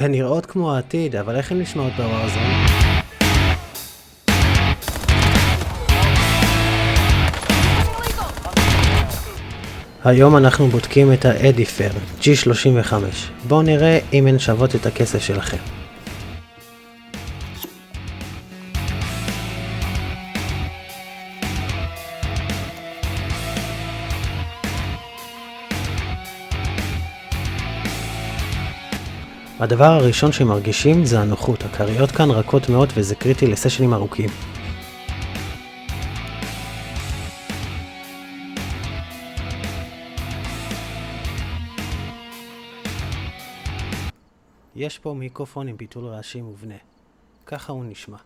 הן נראות כמו העתיד, אבל איך הן נשמעות בוורזון? היום אנחנו בודקים את האדיפר G35. בואו נראה אם הן שוות את הכסף שלכם. הדבר הראשון שמרגישים זה הנוחות. הכריות כאן רכות מאוד וזה קריטי לסשנים ארוכים. יש פה מיקרופון עם ביטול רעשים מובנה. ככה הוא נשמע.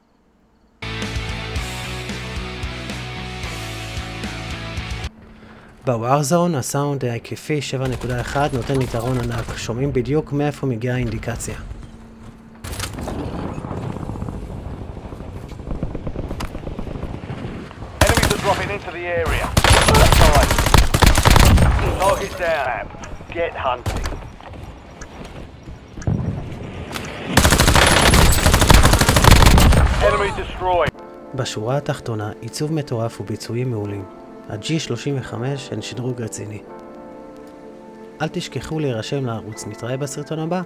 בוורזון הסאונד ההיקפי 7.1 נותן יתרון ענק. שומעים בדיוק מאיפה מגיעה האינדיקציה. Enemies are dropping into the area. Target down. Get hunting. Enemy destroyed. בשורה התחתונה, עיצוב מטורף וביצועים מעולים. ה-G35 הן שדרוג רציני. אל תשכחו להירשם לערוץ, נתראה בסרטון הבא.